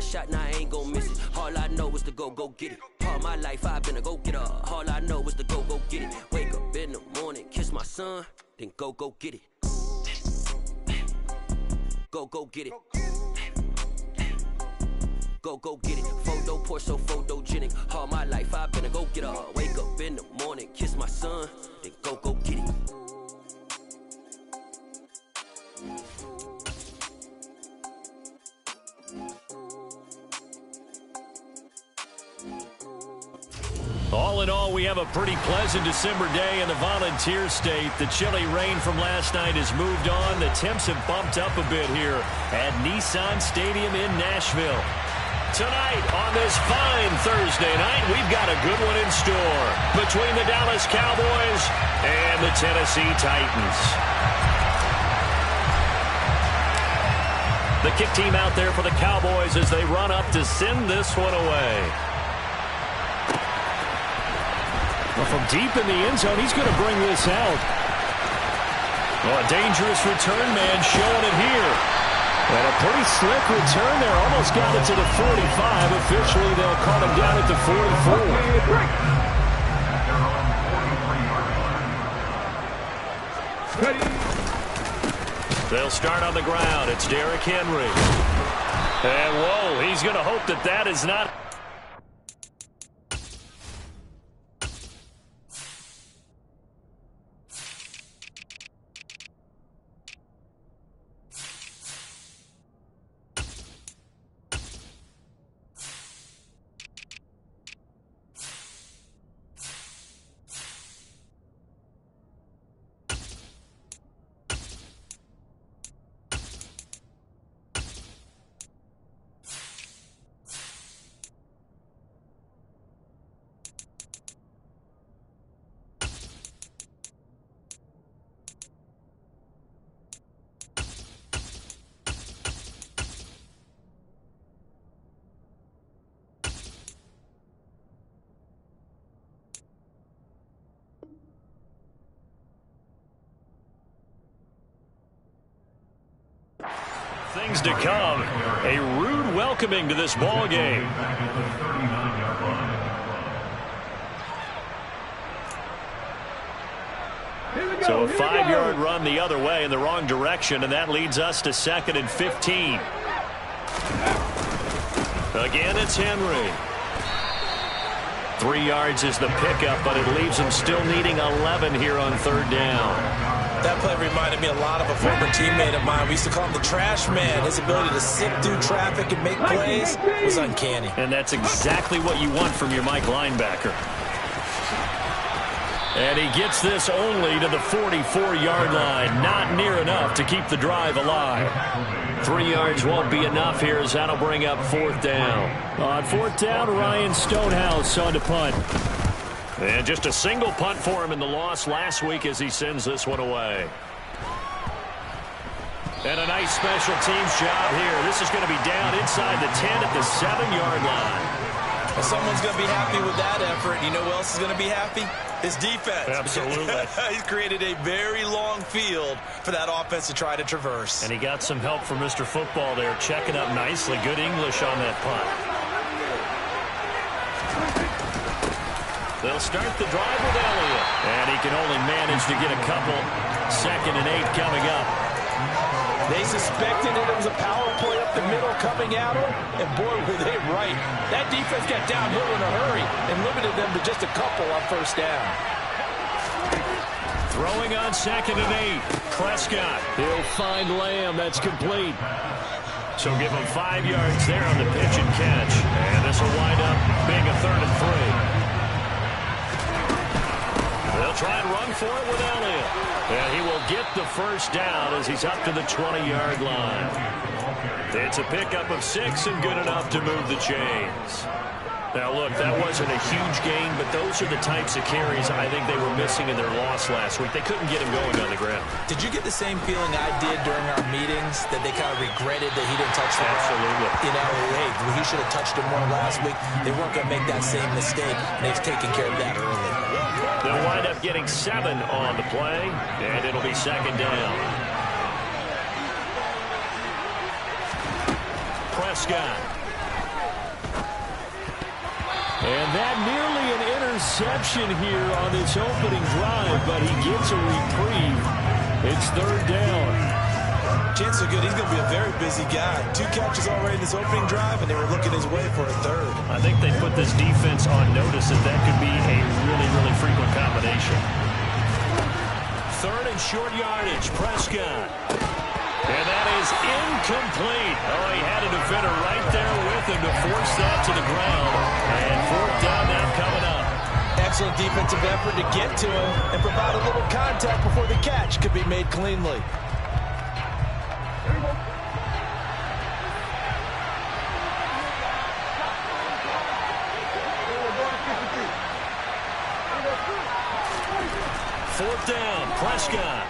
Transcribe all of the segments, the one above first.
my shot, now I ain't gon' miss it. All I know is to go get it. All my life I've been a go-getter. All I know is to go get it. Wake up in the morning, kiss my son, then go get it. Go get it. Go get it. Photo poor, so photogenic. All my life I've been a go-getter. Wake up in the morning, kiss my son, then go get it. All in all, we have a pretty pleasant December day in the Volunteer State. The chilly rain from last night has moved on. The temps have bumped up a bit here at Nissan Stadium in Nashville. Tonight on this fine Thursday night, we've got a good one in store between the Dallas Cowboys and the Tennessee Titans. The kick team out there for the Cowboys as they run up to send this one away. Well, from deep in the end zone, he's going to bring this out. Well, a dangerous return man showing it here. And a pretty slick return there. Almost got it to the 45. Officially, they'll call him down at the 44. They'll start on the ground. It's Derrick Henry. And, whoa, he's going to hope that that is not... Things to come. A rude welcoming to this ball game. So a 5-yard run the other way in the wrong direction, and that leads us to 2nd and 15. Again, it's Henry. 3 yards is the pickup, but it leaves him still needing 11 here on 3rd down. That play reminded me a lot of a former teammate of mine. We used to call him the trash man. His ability to sift through traffic and make plays was uncanny. And that's exactly what you want from your Mike linebacker. And he gets this only to the 44-yard line. Not near enough to keep the drive alive. 3 yards won't be enough here as that'll bring up 4th down. On 4th down, Ryan Stonehouse on to punt. And just a single punt for him in the loss last week as he sends this one away. And a nice special teams job here. This is going to be down inside the 10 at the 7-yard line. Well, someone's going to be happy with that effort. You know who else is going to be happy? His defense. Absolutely. He's created a very long field for that offense to try to traverse. And he got some help from Mr. Football there, checking up nicely. Good English on that punt. They'll start the drive with Elliott. And he can only manage to get a couple. 2nd and 8 coming up. They suspected it was a power play up the middle coming at them. And boy, were they right. That defense got downhill in a hurry and limited them to just a couple on 1st down. Throwing on 2nd and 8. Prescott. He'll find Lamb. That's complete. So give him 5 yards there on the pitch and catch. And this will wind up being a 3rd and 3. They'll try and run for it with Elliott. And he will get the 1st down as he's up to the 20-yard line. It's a pickup of 6 and good enough to move the chains. Now, look, that wasn't a huge gain, but those are the types of carries I think they were missing in their loss last week. They couldn't get him going on the ground. Did you get the same feeling I did during our meetings, that they kind of regretted that he didn't touch the ball? Absolutely. You know, hey, he should have touched him more last week. They weren't going to make that same mistake, and they've taken care of that early. They'll wind up getting 7 on the play, and it'll be 2nd down. Prescott. And that nearly an interception here on this opening drive, but he gets a reprieve. It's third down. Chances are good he's going to be a very busy guy. 2 catches already in this opening drive, and they were looking his way for a third. I think they put this defense on notice that could be a really, really frequent combination. Third and short yardage, Prescott. And that is incomplete. Oh, he had a defender right there with him to force that to the ground. And fourth down now coming up. Excellent defensive effort to get to him and provide a little contact before the catch could be made cleanly. Fourth down, Prescott.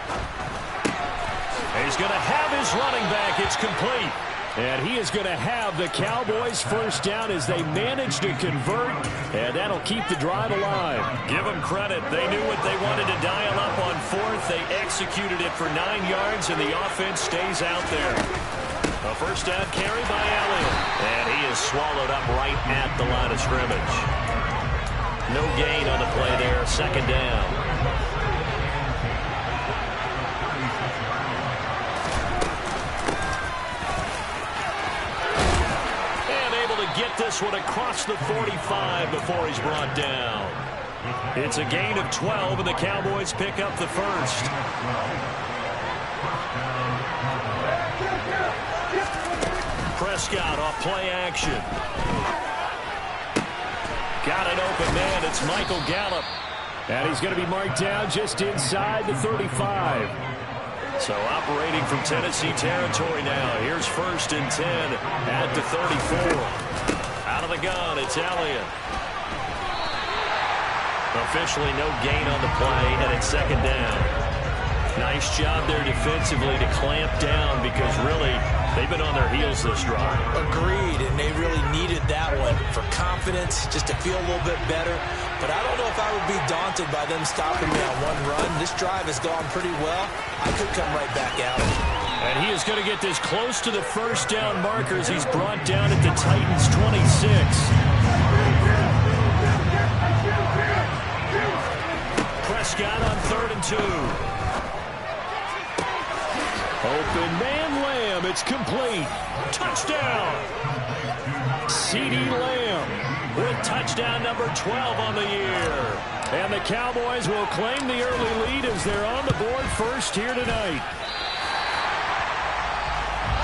He's going to have his running back. It's complete. And he is going to have the Cowboys first down as they manage to convert. And that'll keep the drive alive. Give them credit. They knew what they wanted to dial up on fourth. They executed it for 9 yards, and the offense stays out there. A first down carry by Elliott. And he is swallowed up right at the line of scrimmage. No gain on the play there. Second down. Get this one across the 45 before he's brought down. It's a gain of 12, and the Cowboys pick up the first. Prescott off play action. Got an open man. It's Michael Gallup. And he's going to be marked down just inside the 35. So operating from Tennessee territory now. Here's first and 10 at the 34. Out of the gun, it's Elliott. Officially no gain on the play, and it's second down. Nice job there defensively to clamp down because really they've been on their heels this drive. Agreed, and they really needed that one for confidence, just to feel a little bit better. But I don't know if I would be daunted by them stopping me on one run. This drive has gone pretty well. I could come right back at it. And he is going to get this close to the first down markers. He's brought down at the Titans' 26. Prescott on 3rd and 2. Open man Lamb. It's complete. Touchdown. CeeDee Lamb with touchdown number 12 on the year. And the Cowboys will claim the early lead as they're on the board first here tonight.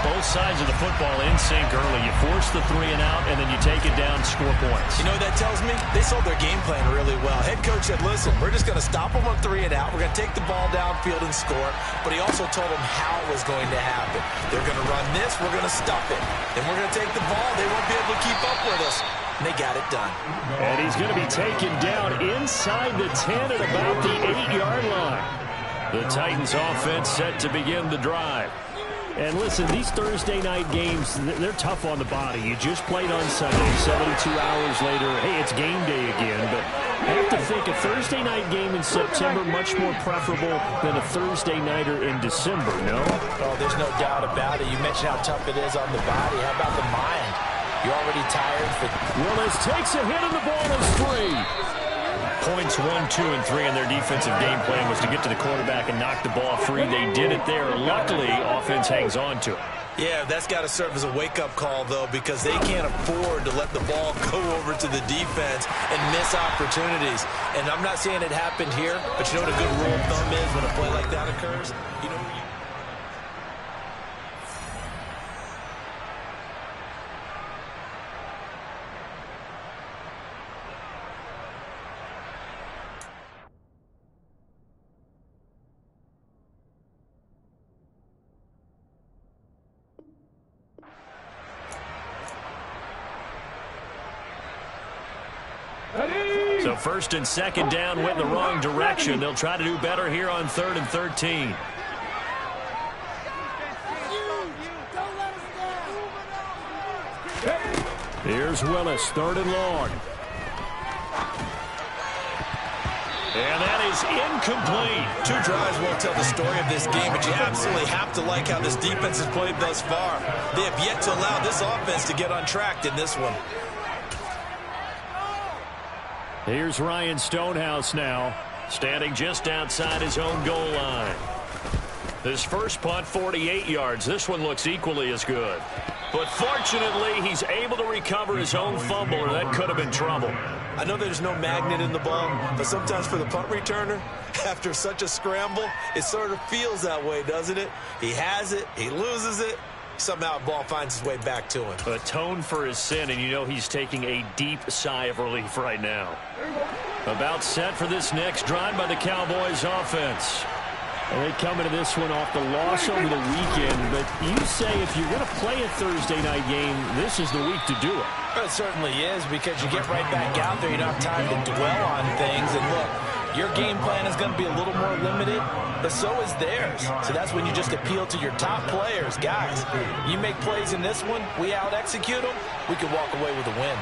Both sides of the football in sync early. You force the 3 and out, and then you take it down, score points. You know what that tells me? They sold their game plan really well. Head coach said, listen, we're just going to stop them on 3 and out. We're going to take the ball downfield and score. But he also told them how it was going to happen. They're going to run this. We're going to stop it. Then we're going to take the ball. They won't be able to keep up with us. And they got it done. And he's going to be taken down inside the 10 at about the 8-yard line. The Titans offense set to begin the drive. And listen, these Thursday night games, they're tough on the body. You just played on Sunday, 72 hours later. Hey, it's game day again. But I have to think a Thursday night game in September much more preferable than a Thursday nighter in December, no? Oh, there's no doubt about it. You mentioned how tough it is on the body. How about the mind? You're already tired. Willis takes a hit and the ball is free. Points 1, 2, and 3 in their defensive game plan was to get to the quarterback and knock the ball free. They did it there. Luckily, offense hangs on to it. Yeah, that's got to serve as a wake-up call, though, because they can't afford to let the ball go over to the defense and miss opportunities. And I'm not saying it happened here, but you know what a good rule of thumb is when a play like that occurs? You know where you... So first and second down went in the wrong direction. They'll try to do better here on 3rd and 13. Here's Willis, 3rd and long. And that is incomplete. 2 drives won't tell the story of this game, but you absolutely have to like how this defense has played thus far. They have yet to allow this offense to get untracked in this one. Here's Ryan Stonehouse now, standing just outside his own goal line. His first punt, 48 yards. This one looks equally as good. But fortunately, he's able to recover his own fumble, or that could have been trouble. I know there's no magnet in the ball, but sometimes for the punt returner, after such a scramble, it sort of feels that way, doesn't it? He has it, he loses it, somehow the ball finds its way back to him. Atone for his sin, and you know he's taking a deep sigh of relief right now. About set for this next drive by the Cowboys offense. And they come into this one off the loss over the weekend, but you say if you're going to play a Thursday night game, this is the week to do it. It certainly is, because you get right back out there. You don't have time to dwell on things. And look, your game plan is going to be a little more limited, but so is theirs. So that's when you just appeal to your top players. Guys, you make plays in this one, we out-execute them, we can walk away with a win.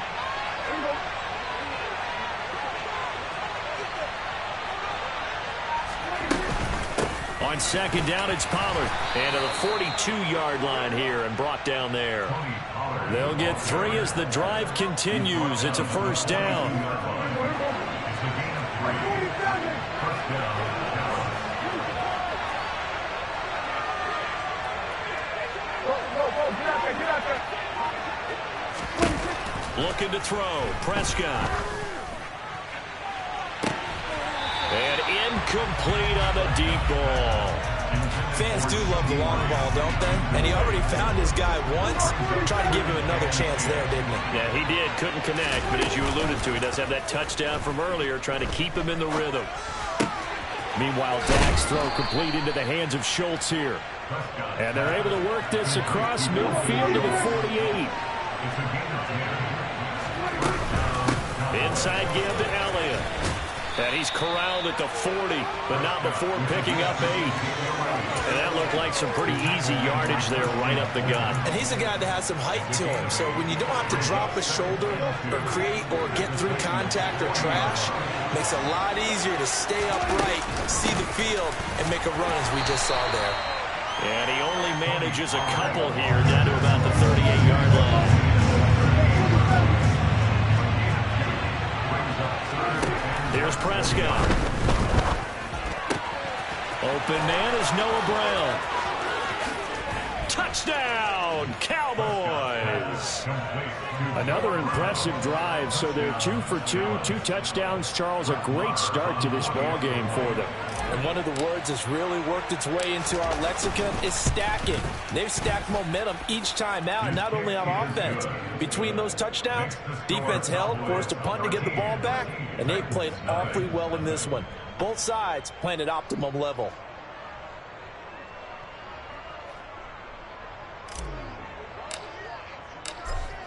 On second down, it's Pollard. And to the 42-yard line here and brought down there. They'll get 3 as the drive continues. It's a first down. Looking to throw. Prescott. And incomplete on the deep ball. Fans do love the long ball, don't they? And he already found his guy once. Tried to give him another chance there, didn't he? Yeah, he did. Couldn't connect, but as you alluded to, he does have that touchdown from earlier, trying to keep him in the rhythm. Meanwhile, Dak's throw complete into the hands of Schultz here. And they're able to work this across midfield to the 48. Inside give to Elliott. And he's corralled at the 40, but not before picking up 8. And that looked like some pretty easy yardage there right up the gut. And he's a guy that has some height to him, so when you don't have to drop a shoulder or create or get through contact or trash, it makes it a lot easier to stay upright, see the field, and make a run as we just saw there. And he only manages a couple here down to about the 38-yard line. Here's Prescott. Open man is Noah Brown. Touchdown, Cowboys! Another impressive drive, so they're 2 for 2, 2 touchdowns. Charles, a great start to this ball game for them. And one of the words that's really worked its way into our lexicon is stacking. They've stacked momentum each time out, not only on offense. Between those touchdowns, defense held, forced a punt to get the ball back, and they've played awfully well in this one. Both sides playing at optimum level.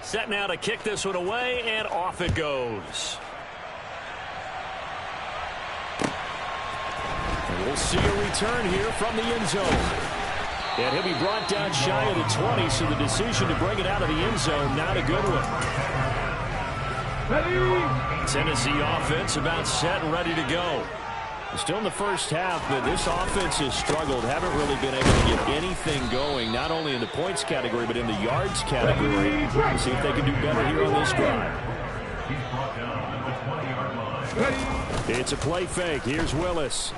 Set now to kick this one away, and off it goes. We'll see a return here from the end zone. And he'll be brought down shy of the 20, so the decision to bring it out of the end zone, not a good one. Tennessee offense about set and ready to go. Still in the first half, but this offense has struggled. Haven't really been able to get anything going, not only in the points category, but in the yards category. We'll see if they can do better here on this drive. It's a play fake. Here's Willis.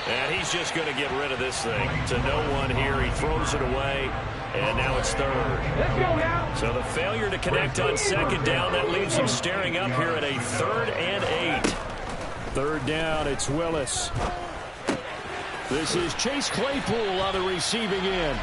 And he's just going to get rid of this thing. To no one here. He throws it away. And now it's third. So the failure to connect on second down, that leaves him staring up here at a 3rd and 8. Third down, it's Willis. This is Chase Claypool on the receiving end.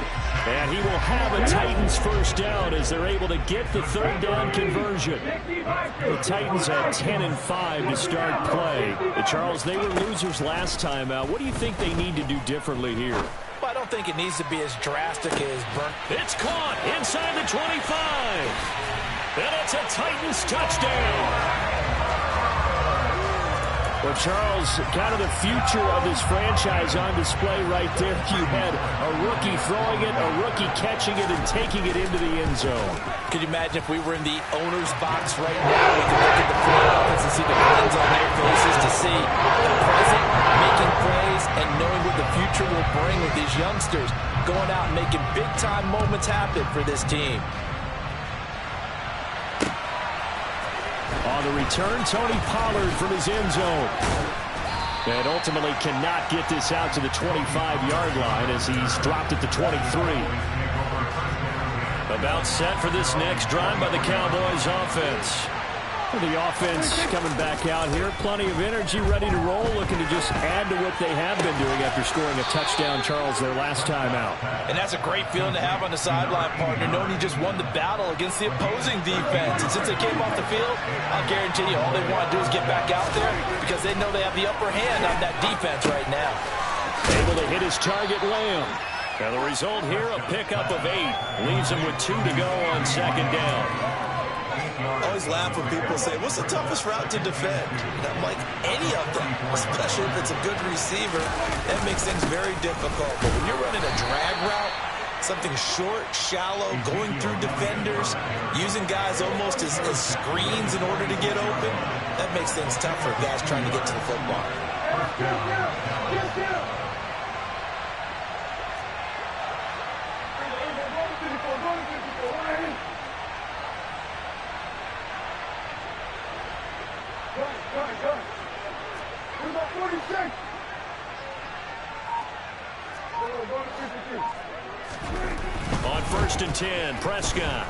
And he will have a Titans first down as they're able to get the 3rd down conversion. The Titans had 10 and 5 to start play. Charles, they were losers last time out. What do you think they need to do differently here? I don't think it needs to be as drastic as burnt. It's caught inside the 25. And it's a Titans touchdown. Well, Charles, kind of the future of this franchise on display right there. You had a rookie throwing it, a rookie catching it, and taking it into the end zone. Could you imagine if we were in the owner's box right now? We could look at the front office and see the plans on their faces to see the present, making plays, and knowing what the future will bring with these youngsters going out and making big-time moments happen for this team. On the return, Tony Pollard from his end zone. And ultimately cannot get this out to the 25-yard line as he's dropped at the 23. About set for this next drive by the Cowboys offense. The offense coming back out here. Plenty of energy, ready to roll, looking to just add to what they have been doing after scoring a touchdown, Charles, their last time out. And that's a great feeling to have on the sideline, partner, knowing you just won the battle against the opposing defense. And since they came off the field, I'll guarantee you all they want to do is get back out there because they know they have the upper hand on that defense right now. Able to hit his target, Lamb. And the result here, a pickup of 8. Leaves him with 2 to go on second down. I always laugh when people say, what's the toughest route to defend? And I'm like, any of them, especially if it's a good receiver. That makes things very difficult. But when you're running a drag route, something short, shallow, going through defenders, using guys almost as screens in order to get open, that makes things tough for guys trying to get to the football. On 1st and 10, Prescott.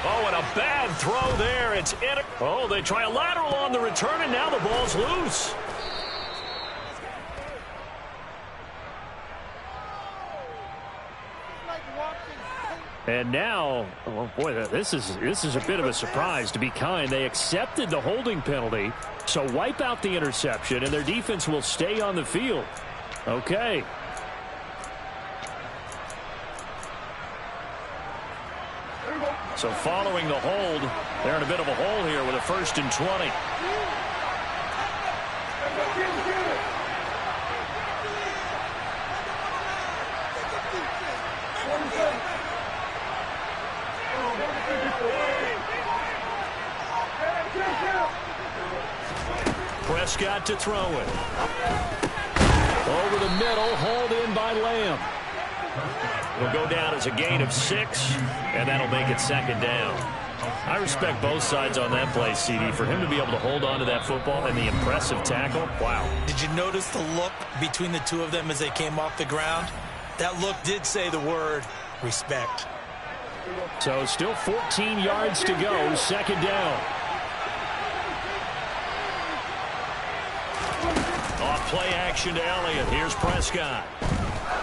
Oh, and a bad throw there. It's in. Oh, they try a lateral on the return, and now the ball's loose. And now, oh boy, this is a bit of a surprise, to be kind. They accepted the holding penalty, so wipe out the interception, and their defense will stay on the field. Okay. So following the hold, they're in a bit of a hole here with a 1st and 20. Prescott to throw it. Over the middle, hauled in by Lamb. It'll go down as a gain of 6, and that'll make it 2nd down. I respect both sides on that play, CD. For him to be able to hold on to that football and the impressive tackle, wow. Did you notice the look between the two of them as they came off the ground? That look did say the word respect. So still 14 yards to go, 2nd down. Off play action to Elliott. Here's Prescott.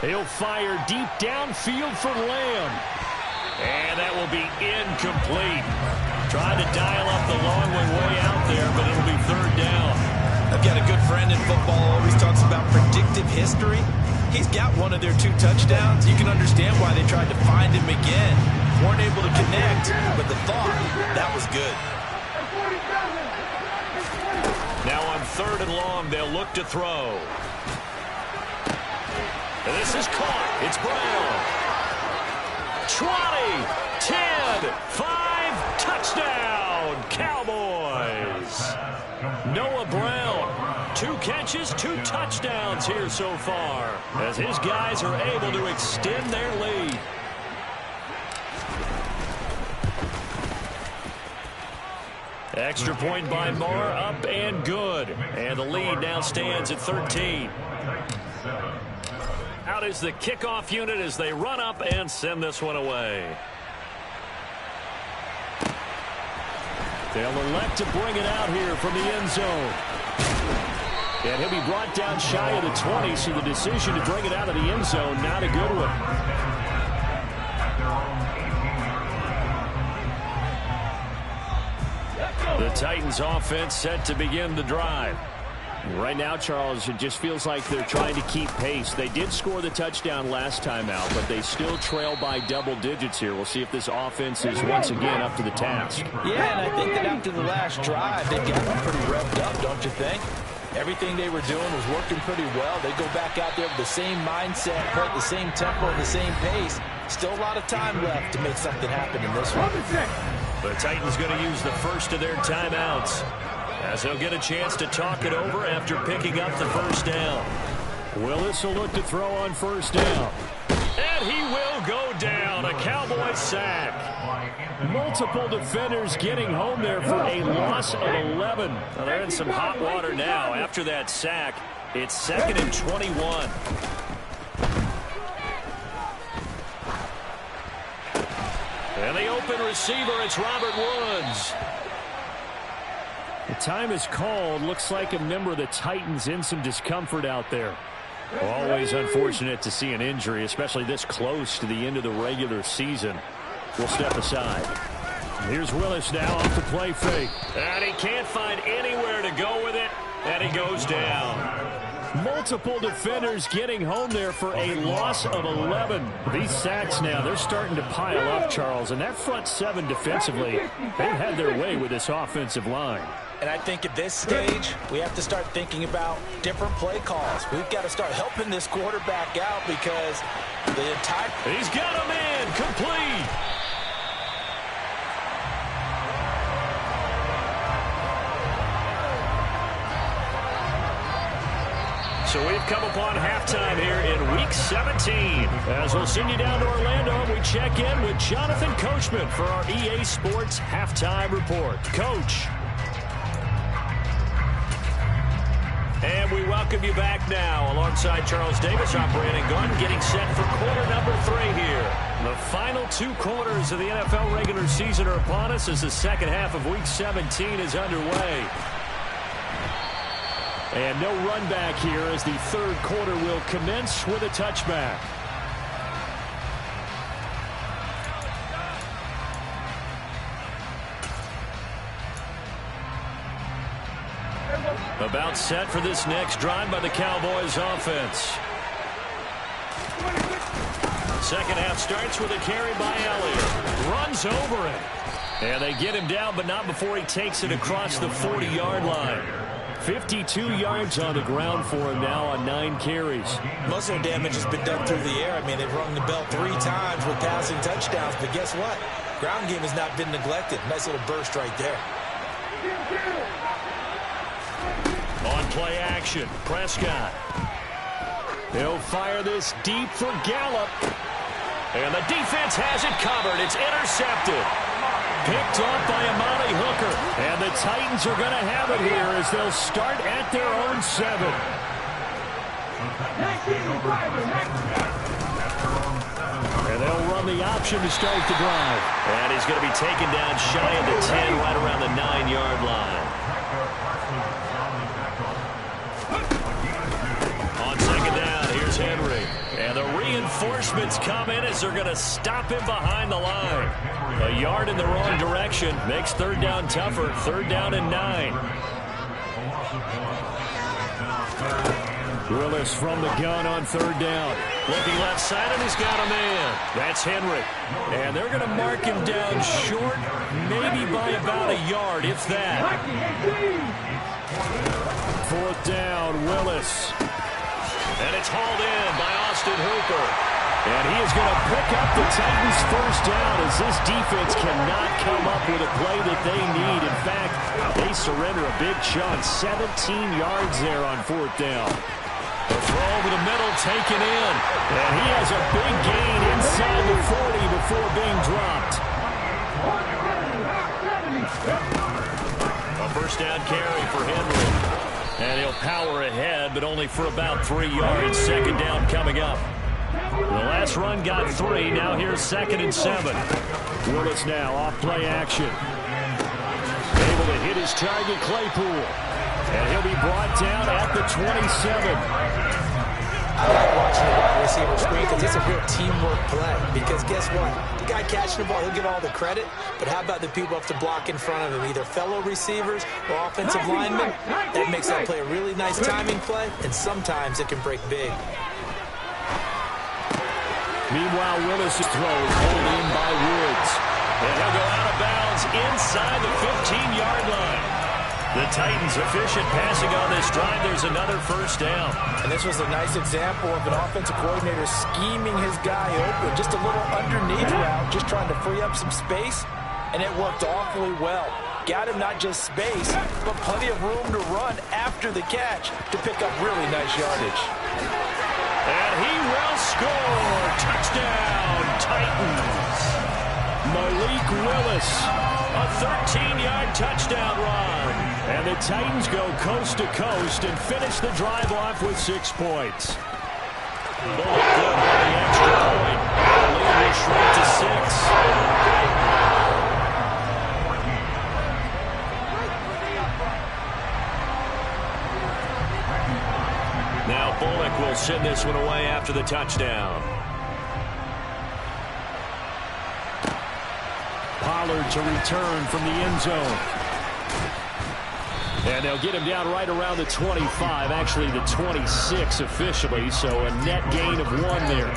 He'll fire deep downfield for Lamb. And that will be incomplete. Trying to dial up the long way out there, but it'll be 3rd down. I've got a good friend in football, always talks about predictive history. He's got one of their 2 touchdowns. You can understand why they tried to find him again. Weren't able to connect, but the thought, that was good. Now on 3rd and long, they'll look to throw. And this is caught. It's Brown. 20, 10, 5, touchdown, Cowboys. Noah Brown, 2 catches, 2 touchdowns here so far, as his guys are able to extend their lead. Extra point by Moore, up and good. And the lead now stands at 13. Out is the kickoff unit as they run up and send this one away. They'll elect to bring it out here from the end zone. And he'll be brought down shy of the 20, so the decision to bring it out of the end zone, not a good one. The Titans offense set to begin the drive. Right now, Charles, it just feels like they're trying to keep pace. They did score the touchdown last time out, but they still trail by double digits here. We'll see if this offense is once again up to the task. Yeah, and I think that after the last drive, they got them pretty revved up, don't you think? Everything they were doing was working pretty well. They go back out there with the same mindset, play at the same tempo, and the same pace. Still a lot of time left to make something happen in this one. The Titans going to use the first of their timeouts, as he'll get a chance to talk it over after picking up the 1st down. Willis will look to throw on 1st down. And he will go down. a Cowboys sack. Multiple defenders getting home there for a loss of 11. Well, they're in some hot water now after that sack. It's 2nd and 21. And the open receiver, it's Robert Woods. The time is called. Looks like a member of the Titans in some discomfort out there. Always unfortunate to see an injury, especially this close to the end of the regular season. We'll step aside. Here's Willis now off the play fake. And he can't find anywhere to go with it, and he goes down. Multiple defenders getting home there for a loss of 11. These sacks now, they're starting to pile up, Charles. And that front seven defensively, they've had their way with this offensive line. And I think at this stage, we have to start thinking about different play calls. We've got to start helping this quarterback out because the entire... He's got him in, complete. So we've come upon halftime here in Week 17. As we'll send you down to Orlando, we check in with Jonathan Coachman for our EA Sports Halftime Report. Coach. And we welcome you back now. Alongside Charles Davis, I'm Brandon Gunn, getting set for quarter number 3 here. The final 2 quarters of the NFL regular season are upon us as the second half of Week 17 is underway. And no run back here as the third quarter will commence with a touchback. About set for this next drive by the Cowboys offense. Second half starts with a carry by Elliott. Runs over it. And they get him down, but not before he takes it across the 40-yard line. 52 yards on the ground for him now on 9 carries. Most of the damage has been done through the air. I mean, they've rung the bell 3 times with passing touchdowns, but guess what? Ground game has not been neglected. Nice little burst right there. On play action, Prescott. He'll fire this deep for Gallup. And the defense has it covered. It's intercepted. Picked off by Amani Hooker. And the Titans are going to have it here as they'll start at their own 7. And they'll run the option to start the drive. And he's going to be taken down shy of the 10, right around the 9-yard line. On second down, here's Henry. And the reinforcements come in as they're going to stop him behind the line. A yard in the wrong direction makes third down tougher. 3rd down and 9. Willis from the gun on 3rd down. Looking left side, and he's got a man. That's Henry. And they're going to mark him down short, maybe by about a yard, if that. 4th down, Willis. And it's hauled in by Austin Hooper. And he is going to pick up the Titans' first down as this defense cannot come up with a play that they need. In fact, they surrender a big chunk, 17 yards there on 4th down. The throw over the middle taken in. And he has a big gain inside the 40 before being dropped. A first down carry for Henry. And he'll power ahead, but only for about 3 yards. Second down coming up. The last run got 3. Now here's 2nd and 7. Willis now off play action. Able to hit his target, Claypool. And he'll be brought down at the 27. I like watching the wide receiver screen because it's a real teamwork play. Because guess what? The guy catching the ball, he'll get all the credit. But how about the people up to block in front of him, either fellow receivers or offensive linemen? That makes that play a really nice timing play, and sometimes it can break big. Meanwhile, Willis' throw is pulled in by Woods. And he'll go out of bounds inside the 15-yard line. The Titans efficient passing on this drive. There's another first down. And this was a nice example of an offensive coordinator scheming his guy open. Just a little underneath route, just trying to free up some space. And it worked awfully well. Got him not just space, but plenty of room to run after the catch to pick up really nice yardage. And he will score. Touchdown, Titans. Malik Willis, a 13-yard touchdown run. And the Titans go coast to coast and finish the drive off with 6 points. Bullock good on the extra point. The lead will shrink to 6. Now Bullock will send this one away after the touchdown. Pollard to return from the end zone. And they'll get him down right around the 25, actually the 26 officially, so a net gain of 1 there.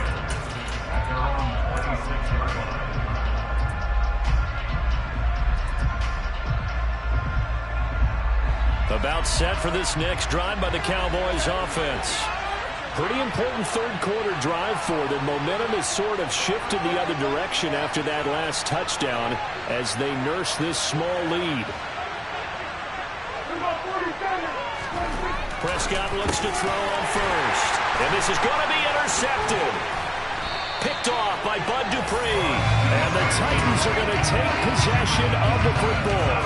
About set for this next drive by the Cowboys offense. Pretty important third-quarter drive for them. Momentum has sort of shifted the other direction after that last touchdown as they nurse this small lead. Prescott looks to throw on first. And this is going to be intercepted. Picked off by Bud Dupree. And the Titans are going to take possession of the football.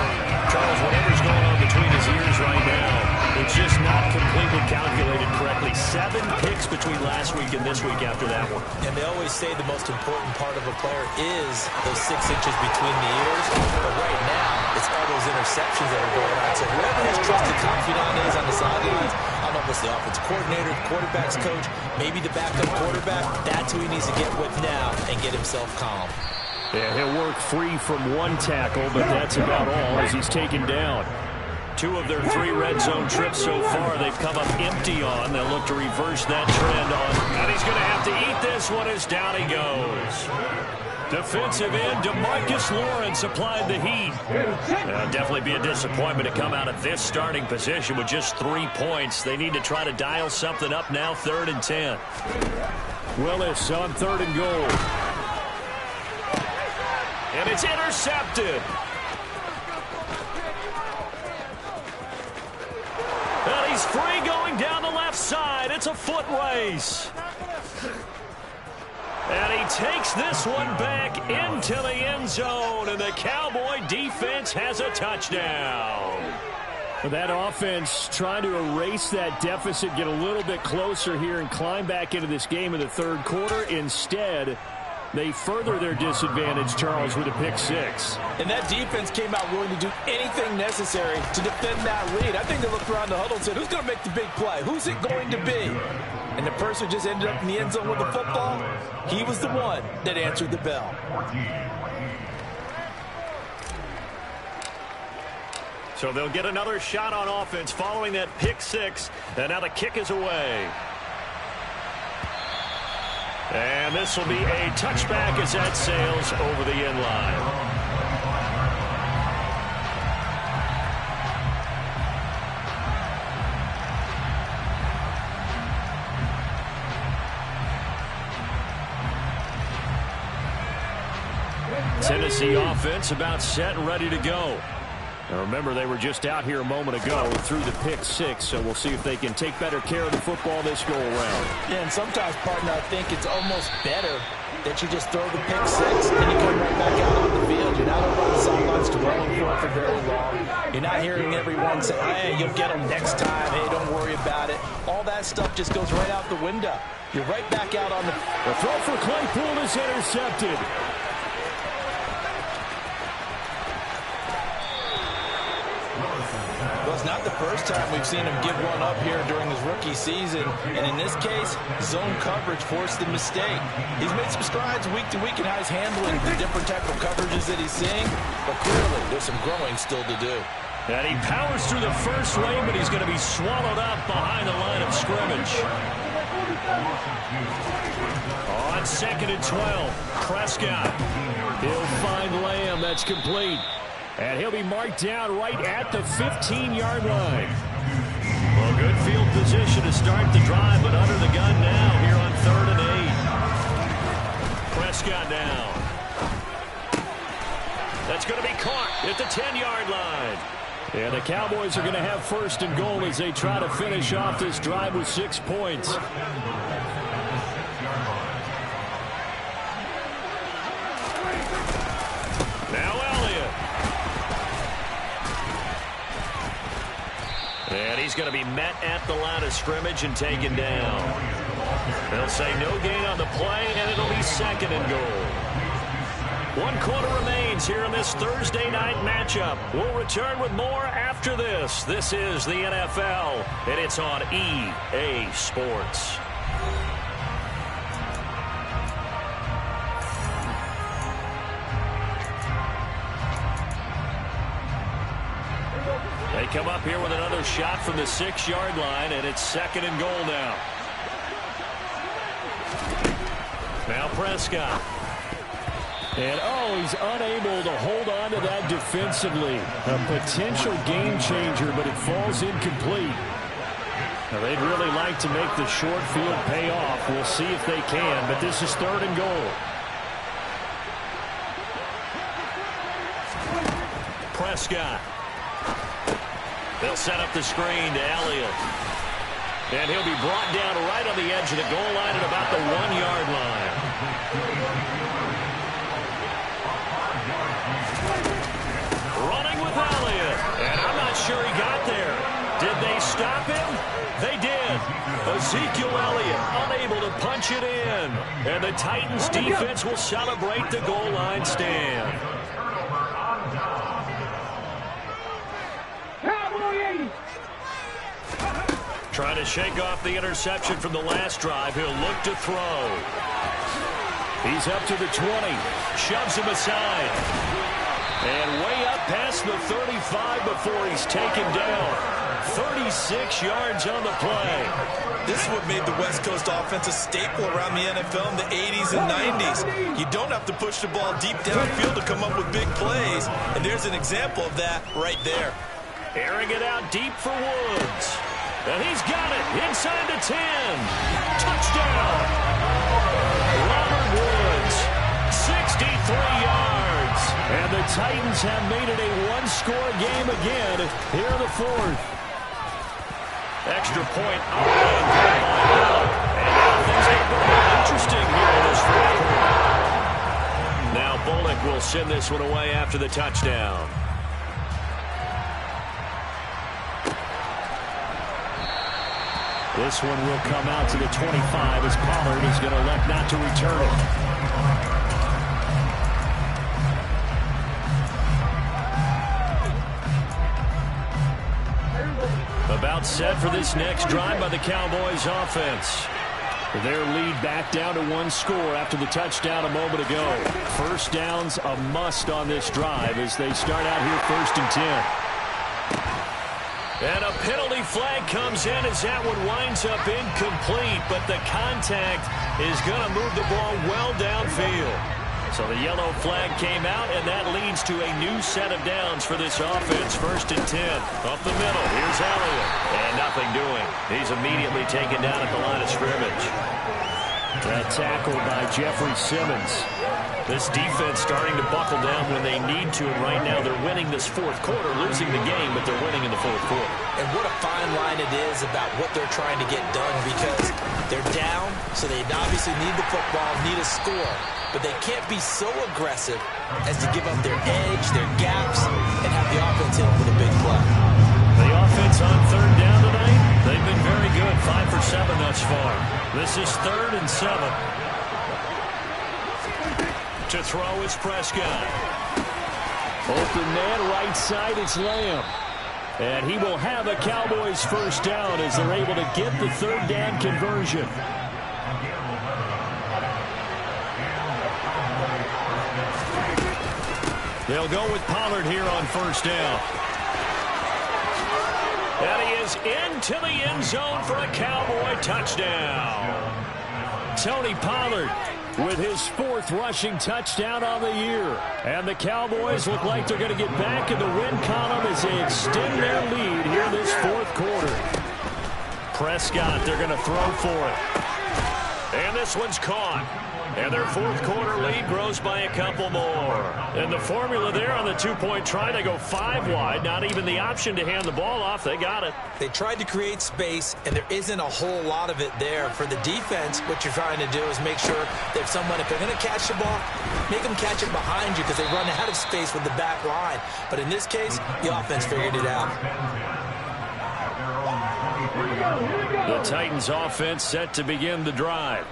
Charles, whatever's going on between his ears right now, it's just not completely calculated correctly. 7 picks between last week and this week after that one. And they always say the most important part of a player is those 6 inches between the ears. But right now, it's all those interceptions that are going on. So whoever his trusted confidant is on the sidelines, I don't know if it's the offensive coordinator, the quarterback's coach, maybe the backup quarterback, that's who he needs to get with now and get himself calm. Yeah, he'll work free from 1 tackle, but that's about all as he's taken down. 2 of their 3 red zone trips so far they've come up empty on. They'll look to reverse that trend on. And he's going to have to eat this one as down he goes. Defensive end DeMarcus Lawrence applied the heat. It'll definitely be a disappointment to come out of this starting position with just 3 points. They need to try to dial something up now, 3rd and 10. Willis on 3rd and goal. And it's intercepted. And he's free going down the left side. It's a foot race. And he takes this one back into the end zone. And the Cowboy defense has a touchdown. That offense trying to erase that deficit, get a little bit closer here and climb back into this game in the 3rd quarter. Instead, they further their disadvantage, Charles, with a pick 6. And that defense came out willing to do anything necessary to defend that lead. I think they looked around the huddle and said, who's going to make the big play? Who's it going to be? And the person just ended up in the end zone with the football. He was the one that answered the bell. So they'll get another shot on offense following that pick 6. And now the kick is away. And this will be a touchback as that sails over the end line. Tennessee offense about set and ready to go. Now remember, they were just out here a moment ago through the pick 6, so we'll see if they can take better care of the football this go-around. Yeah, and sometimes, partner, I think it's almost better that you just throw the pick 6 and you come right back out on the field. You're not over on the sidelines dwelling for very long. You're not hearing everyone say, hey, you'll get them next time. Hey, don't worry about it. All that stuff just goes right out the window. You're right back out on the... The throw for Claypool is intercepted. Well, it's not the first time we've seen him give one up here during his rookie season. And in this case, zone coverage forced the mistake. He's made some strides week to week in how he's handling the different type of coverages that he's seeing. But clearly, there's some growing still to do. And he powers through the first lane, but he's going to be swallowed up behind the line of scrimmage. On 2nd and 12, Prescott. He'll find Lamb. That's complete. And he'll be marked down right at the 15-yard line. Well, good field position to start the drive, but under the gun now here on 3rd and 8. Prescott now. That's going to be caught at the 10-yard line. And the Cowboys are going to have 1st and goal as they try to finish off this drive with 6 points. Now Elliott. And he's going to be met at the line of scrimmage and taken down. They'll say no gain on the play, and it'll be second and goal. 1 quarter remains here in this Thursday night matchup. We'll return with more after this. This is the NFL, and it's on EA Sports. They come up here with another shot from the 6-yard line, and it's second and goal now. Now Prescott. And, he's unable to hold on to that defensively. A potential game changer, but it falls incomplete. Now, they'd really like to make the short field pay off. We'll see if they can, but this is third and goal. Prescott. They'll set up the screen to Elliott. And he'll be brought down right on the edge of the goal line at about the 1-yard line. Running with Elliott. And I'm not sure he got there. Did they stop him? They did. Ezekiel Elliott unable to punch it in. And the Titans defense will celebrate the goal line stand. Trying to shake off the interception from the last drive. He'll look to throw. He's up to the 20. Shoves him aside. And way up past the 35 before he's taken down. 36 yards on the play. This is what made the West Coast offense a staple around the NFL in the 80s and 90s. You don't have to push the ball deep downfield to come up with big plays. And there's an example of that right there. Airing it out deep for Woods. And he's got it inside the 10. Touchdown. Robert Woods, 63 yards. And the Titans have made it a one-score game again here in the fourth. Extra point. And now things get more interesting here in this fourth quarter. Now Bullock will send this one away after the touchdown. This one will come out to the 25 as Pollard is going to elect not to return it. About set for this next drive by the Cowboys offense. Their lead back down to 1 score after the touchdown a moment ago. First down's a must on this drive as they start out here 1st and 10. And a penalty flag comes in as that one winds up incomplete, but the contact is going to move the ball well downfield. So the yellow flag came out, and that leads to a new set of downs for this offense. 1st and 10. Up the middle. Here's Elliott. And nothing doing. He's immediately taken down at the line of scrimmage. That tackle by Jeffrey Simmons. This defense starting to buckle down when they need to, and right now they're winning this fourth quarter, losing the game, but they're winning in the fourth quarter. And what a fine line it is about what they're trying to get done, because they're down, so they obviously need the football, need a score, but they can't be so aggressive as to give up their edge, their gaps, and have the offense hit with a big play. The offense on 3rd down tonight, they've been very good, 5 for 7 thus far. This is 3rd and 7. To throw is Prescott. Open man, right side, it's Lamb. And he will have a Cowboys first down as they're able to get the 3rd down conversion. They'll go with Pollard here on 1st down. And he is into the end zone for a Cowboy touchdown. Tony Pollard with his 4th rushing touchdown on the year. And the Cowboys look like they're going to get back in the win column as they extend their lead here in this 4th quarter. Prescott, they're going to throw for it. And this one's caught. And their 4th quarter lead grows by a couple more. And the formula there on the 2-point try, they go 5 wide. Not even the option to hand the ball off. They got it. They tried to create space, and there isn't a whole lot of it there. For the defense, what you're trying to do is make sure that if they're going to catch the ball, make them catch it behind you because they run out of space with the back line. But in this case, the offense figured it out. The Titans offense set to begin the drive.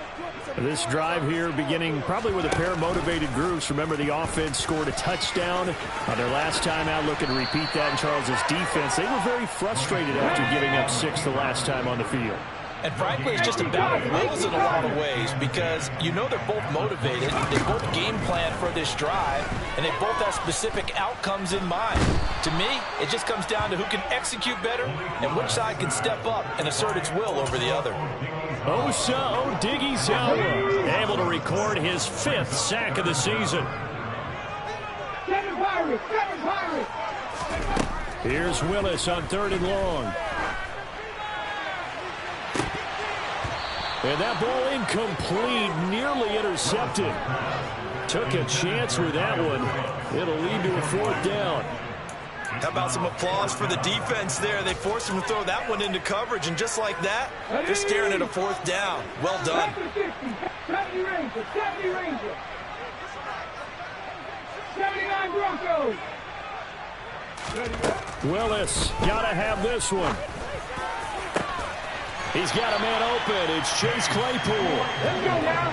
This drive here beginning probably with a pair of motivated groups. Remember, the offense scored a touchdown on their last time out, looking to repeat that in Charles's defense. They were very frustrated after giving up 6 the last time on the field. And frankly, it's just a battle of wills in a lot of ways because you know they're both motivated. They both game plan for this drive, and they both have specific outcomes in mind. To me, it just comes down to who can execute better and which side can step up and assert its will over the other. Osa Odighizuwa able to record his 5th sack of the season. Here's Willis on 3rd and long. And that ball incomplete, nearly intercepted. Took a chance with that one. It'll lead to a 4th down. How about some applause for the defense there? They forced him to throw that one into coverage, and just like that, they're staring at a 4th down. Well done. 79 Broncos. Willis, gotta have this one. He's got a man open. It's Chase Claypool. Let's go now.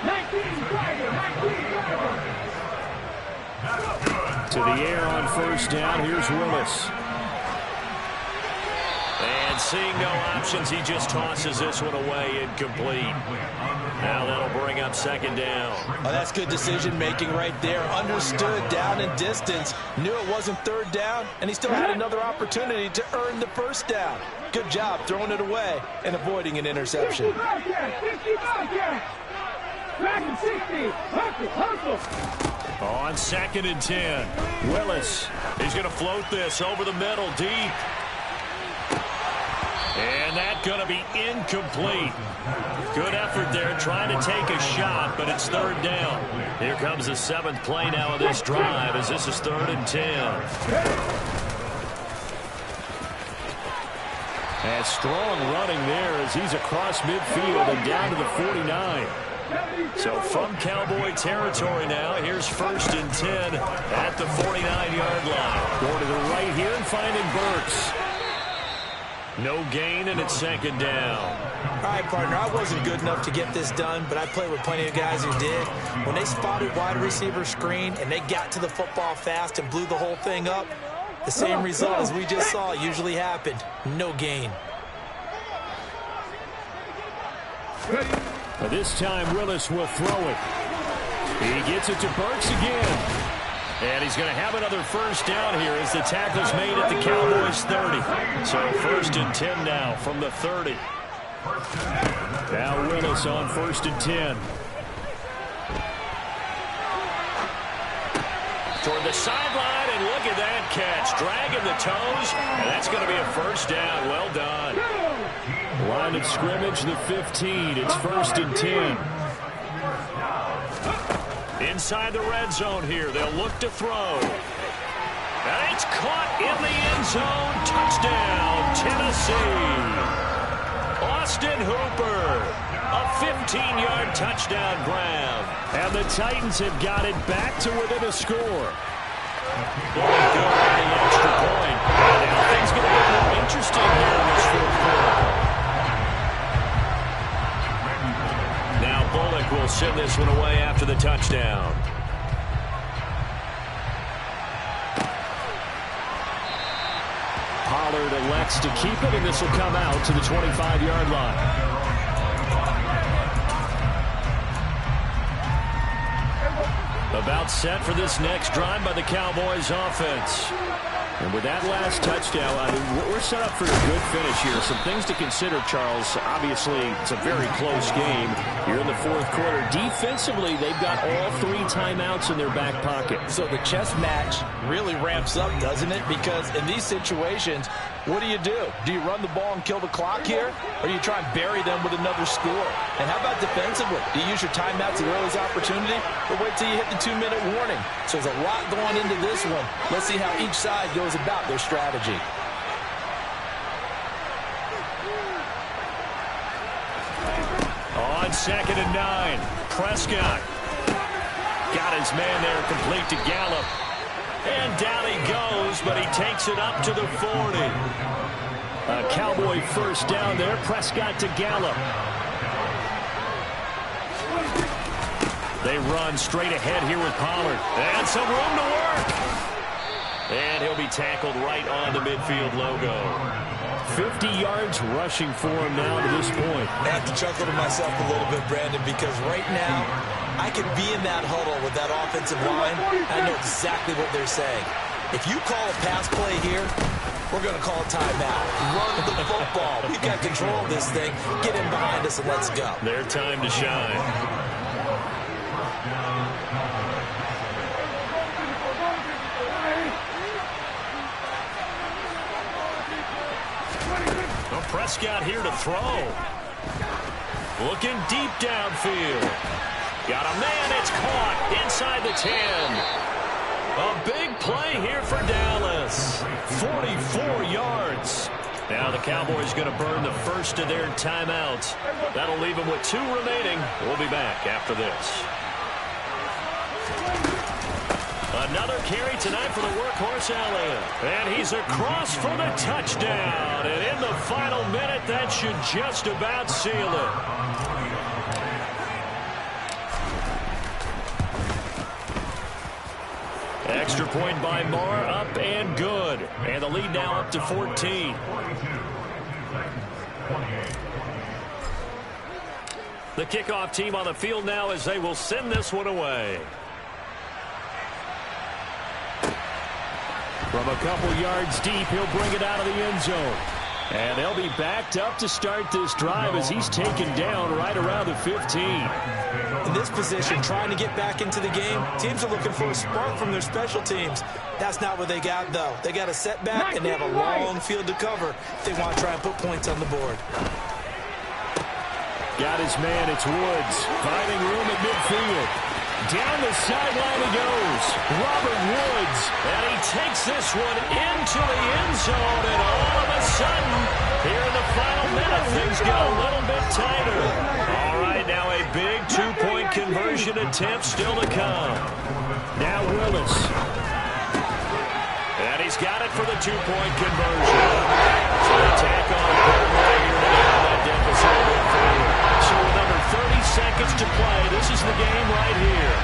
19 Tiger, 19 Tiger. To the air on 1st down. Here's Willis. And seeing no options, he just tosses this one away, incomplete. Now that'll bring up 2nd down. Oh, that's good decision-making right there. Understood down and distance. Knew it wasn't 3rd down, and he still had another opportunity to earn the 1st down. Good job throwing it away and avoiding an interception. 60 hustle. On 2nd and 10. Willis. He's going to float this over the middle, deep. And that's going to be incomplete. Good effort there trying to take a shot, but it's 3rd down. Here comes the 7th play now of this drive as this is 3rd and 10. And strong running there as he's across midfield and down to the 49. So from Cowboy territory now, here's 1st and 10 at the 49-yard line. Going to the right here and finding Burks. No gain, and it's 2nd down. All right, partner, I wasn't good enough to get this done, but I played with plenty of guys who did. When they spotted wide receiver screen and they got to the football fast and blew the whole thing up, the same result as we just saw usually happened. No gain. But this time, Willis will throw it. He gets it to Burks again. And he's going to have another 1st down here as the tackle's made at the Cowboys' 30. So 1st and 10 now from the 30. Now Willis on 1st and 10. Toward the sideline, and look at that catch. Dragging the toes, and that's going to be a 1st down. Well done. Line of scrimmage, the 15. It's 1st and 10. Inside the red zone here. They'll look to throw. And it's caught in the end zone. Touchdown, Tennessee. Austin Hooper. A 15-yard touchdown grab. And the Titans have got it back to within a score. Going to go for the extra point. And things going to get more interesting here in this 4th quarter. Now Bullock will send this one away after the touchdown. Pollard elects to keep it, and this will come out to the 25-yard line. About set for this next drive by the Cowboys offense. And with that last touchdown, I mean, we're set up for a good finish here. Some things to consider, Charles. Obviously, it's a very close game. You're in the 4th quarter. Defensively, they've got all 3 timeouts in their back pocket. So the chess match really ramps up, doesn't it? Because in these situations, what do? Do you run the ball and kill the clock here? Or do you try and bury them with another score? And how about defensively? Do you use your timeouts at earliest opportunity? Or wait till you hit the 2-minute warning? So there's a lot going into this one. Let's see how each side goes about their strategy. On 2nd and 9, Prescott Got his man there, complete to Gallup. And down he goes, but he takes it up to the 40. A Cowboy first down there. Prescott to Gallup. They run straight ahead here with Pollard. And some room to work. And he'll be tackled right on the midfield logo. 50 yards rushing for him now to this point. I have to chuckle to myself a little bit, Brandon, because right now I could be in that huddle with that offensive line. I know exactly what they're saying. If you call a pass play here, we're going to call a timeout. Run the football. We've got control of this thing. Get in behind us and let's go. Their time to shine. Prescott here to throw. Looking deep downfield. Got a man, it's caught inside the 10. A big play here for Dallas. 44 yards. Now the Cowboys going to burn the first of their timeouts. That'll leave them with 2 remaining. We'll be back after this. Another carry tonight for the workhorse Allen. And he's across for the touchdown. And in the final minute, that should just about seal it. Extra point by Marr, up and good. And the lead now up to 14. The kickoff team on the field now as they will send this one away. From a couple yards deep, he'll bring it out of the end zone. And they'll be backed up to start this drive as he's taken down right around the 15. In this position, trying to get back into the game, teams are looking for a spark from their special teams. That's not what they got, though. They got a setback, and they have a long field to cover if they want to try and put points on the board. Got his man, it's Woods, finding room at midfield. Down the sideline he goes. Robert Woods. And he takes this one into the end zone. And all of a sudden, here in the final minute, things get a little bit tighter. All right, now a big 2-point conversion attempt still to come. Now Willis. And he's got it for the 2-point conversion. So the tack on right here to get that deficit a bit further. So with under 30 seconds to play, this is the game right here.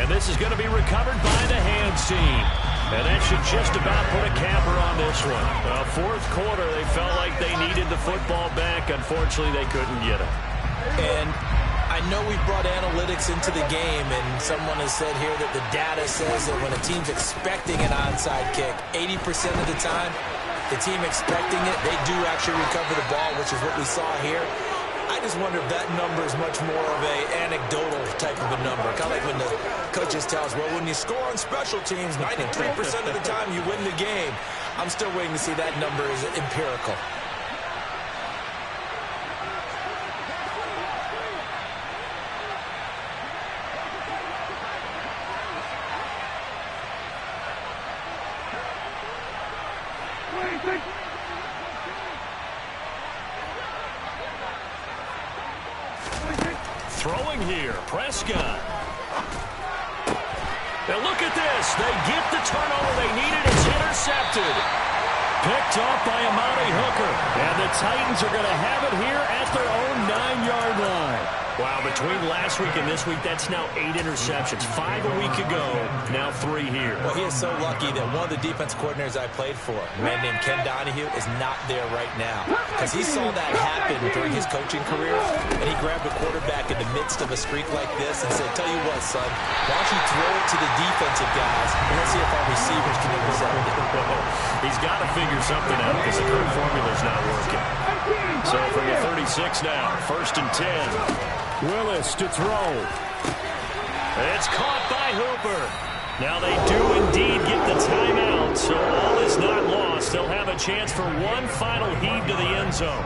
And this is going to be recovered by the hands team. And that should just about put a capper on this one. Fourth quarter, they felt like they needed the football back. Unfortunately, they couldn't get it. And I know we brought analytics into the game, and someone has said here that the data says that when a team's expecting an onside kick, 80% of the time, the team expecting it, they do actually recover the ball, which is what we saw here. I just wonder if that number is much more of a anecdotal type of a number. Kind of like when the coaches tell us, well, when you score on special teams, 93% of the time you win the game. I'm still waiting to see that number is empirical. Throwing here, Prescott. Now look at this. They get the turnover they needed. It's intercepted. Picked off by Amari Hooker. And the Titans are going to have it here at their own 9-yard line. Wow, between last week and this week, that's now 8 interceptions. 5 a week ago, now 3 here. Well, he is so lucky that one of the defense coordinators I played for, a man named Ken Donahue, is not there right now. Because he saw that happen during his coaching career, and he grabbed a quarterback in the midst of a streak like this and said, tell you what, son, why don't you throw it to the defensive guys, and let's see if our receivers can intercept it. He's got to figure something out because the current formula's not working. So from the 36 now, 1st and 10. Willis to throw. It's caught by Hooper. Now they do indeed get the timeout, so all is not lost. They'll have a chance for one final heave to the end zone.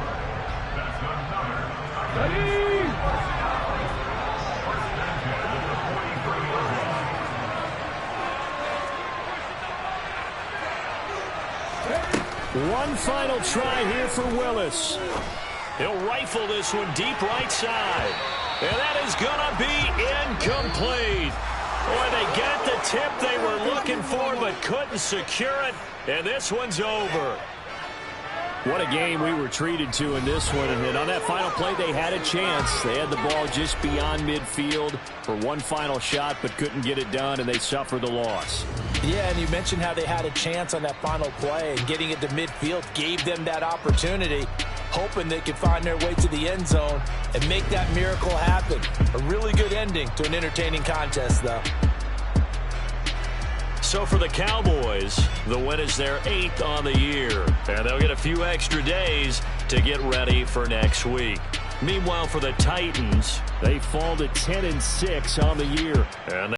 One final try here for Willis. He'll rifle this one deep right side. And that is going to be incomplete. Boy, they got the tip they were looking for but couldn't secure it. And this one's over. What a game we were treated to in this one. And on that final play, they had a chance. They had the ball just beyond midfield for one final shot but couldn't get it done, and they suffered the loss. Yeah, and you mentioned how they had a chance on that final play, and getting it to midfield gave them that opportunity, hoping they could find their way to the end zone and make that miracle happen. A really good ending to an entertaining contest, though. So for the Cowboys, the win is their 8th on the year, and they'll get a few extra days to get ready for next week. Meanwhile, for the Titans, they fall to 10-6 on the year. And